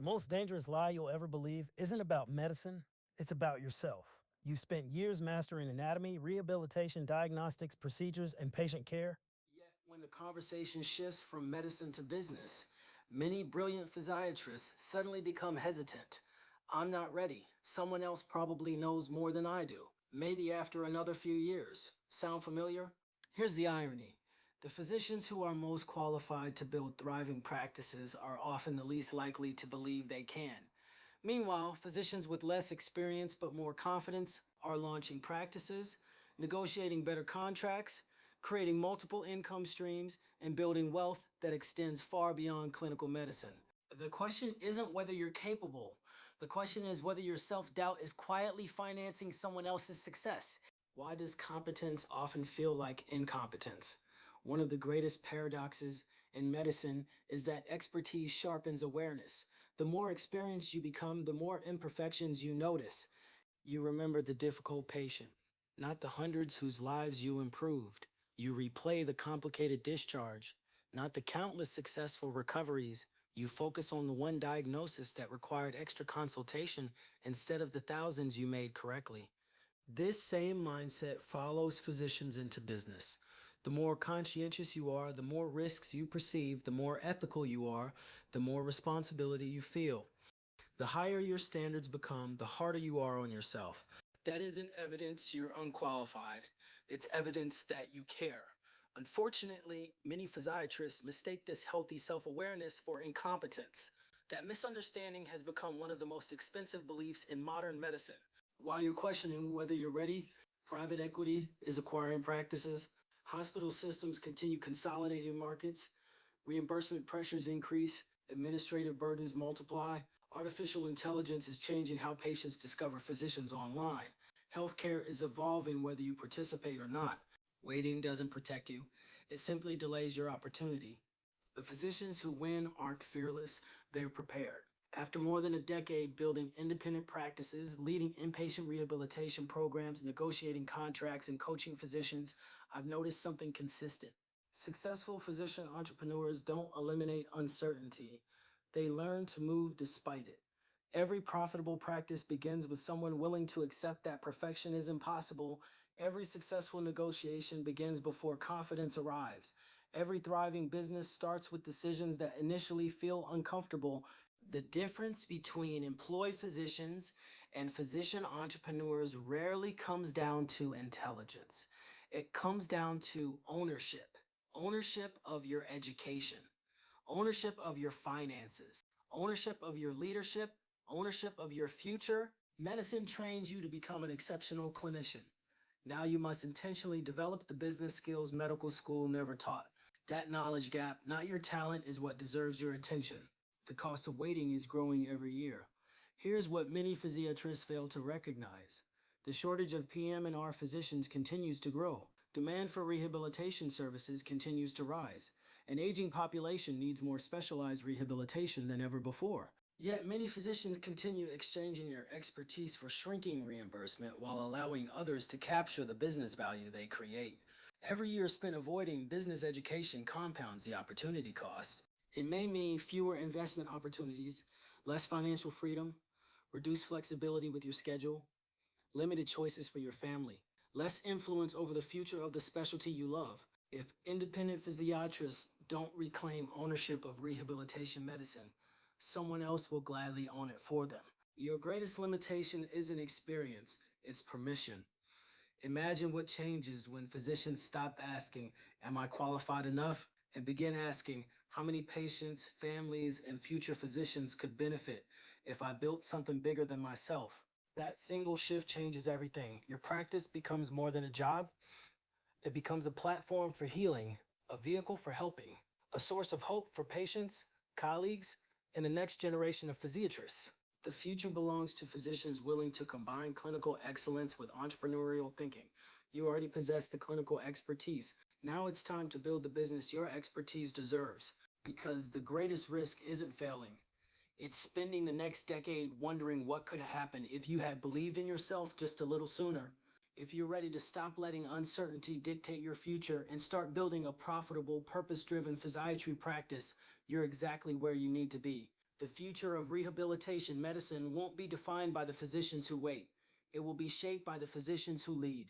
most dangerous lie you'll ever believe isn't about medicine, it's about yourself. You spent years mastering anatomy, rehabilitation, diagnostics, procedures, and patient care. Yet, when the conversation shifts from medicine to business, many brilliant physiatrists suddenly become hesitant. I'm not ready. Someone else probably knows more than I do. Maybe after another few years. Sound familiar? Here's the irony. The physicians who are most qualified to build thriving practices are often the least likely to believe they can. Meanwhile, physicians with less experience but more confidence are launching practices, negotiating better contracts, creating multiple income streams, and building wealth that extends far beyond clinical medicine. The question isn't whether you're capable. The question is whether your self-doubt is quietly financing someone else's success. Why does competence often feel like incompetence? One of the greatest paradoxes in medicine is that expertise sharpens awareness. The more experienced you become, the more imperfections you notice. You remember the difficult patient, not the hundreds whose lives you improved. You replay the complicated discharge, not the countless successful recoveries. You focus on the one diagnosis that required extra consultation instead of the thousands you made correctly. This same mindset follows physicians into business. The more conscientious you are, the more risks you perceive, the more ethical you are, the more responsibility you feel. The higher your standards become, the harder you are on yourself. That isn't evidence you're unqualified. It's evidence that you care. Unfortunately, many physiatrists mistake this healthy self-awareness for incompetence. That misunderstanding has become one of the most expensive beliefs in modern medicine. While you're questioning whether you're ready, private equity is acquiring practices, hospital systems continue consolidating markets, reimbursement pressures increase, administrative burdens multiply, artificial intelligence is changing how patients discover physicians online. Healthcare is evolving whether you participate or not. Waiting doesn't protect you, it simply delays your opportunity. The physicians who win aren't fearless, they're prepared. After more than a decade building independent practices, leading inpatient rehabilitation programs, negotiating contracts, and coaching physicians, I've noticed something consistent. Successful physician entrepreneurs don't eliminate uncertainty. They learn to move despite it. Every profitable practice begins with someone willing to accept that perfection is impossible. Every successful negotiation begins before confidence arrives. Every thriving business starts with decisions that initially feel uncomfortable. The difference between employed physicians and physician entrepreneurs rarely comes down to intelligence. It comes down to ownership. Ownership of your education, ownership of your finances, ownership of your leadership, ownership of your future. Medicine trains you to become an exceptional clinician. Now you must intentionally develop the business skills medical school never taught. That knowledge gap, not your talent, is what deserves your attention. The cost of waiting is growing every year. Here's what many physiatrists fail to recognize. The shortage of PM and R physicians continues to grow. Demand for rehabilitation services continues to rise. An aging population needs more specialized rehabilitation than ever before. Yet many physicians continue exchanging their expertise for shrinking reimbursement while allowing others to capture the business value they create. Every year spent avoiding business education compounds the opportunity cost. It may mean fewer investment opportunities, less financial freedom, reduced flexibility with your schedule, limited choices for your family, less influence over the future of the specialty you love. If independent physiatrists don't reclaim ownership of rehabilitation medicine, someone else will gladly own it for them. Your greatest limitation isn't experience, it's permission. Imagine what changes when physicians stop asking, "Am I qualified enough?" and begin asking, "How many patients, families, and future physicians could benefit if I built something bigger than myself?" That single shift changes everything. Your practice becomes more than a job. It becomes a platform for healing, a vehicle for helping, a source of hope for patients, colleagues, and the next generation of physiatrists. The future belongs to physicians willing to combine clinical excellence with entrepreneurial thinking. You already possess the clinical expertise. Now it's time to build the business your expertise deserves. Because the greatest risk isn't failing. It's spending the next decade wondering what could happen if you had believed in yourself just a little sooner. If you're ready to stop letting uncertainty dictate your future and start building a profitable, purpose-driven physiatry practice, you're exactly where you need to be. The future of rehabilitation medicine won't be defined by the physicians who wait. It will be shaped by the physicians who lead.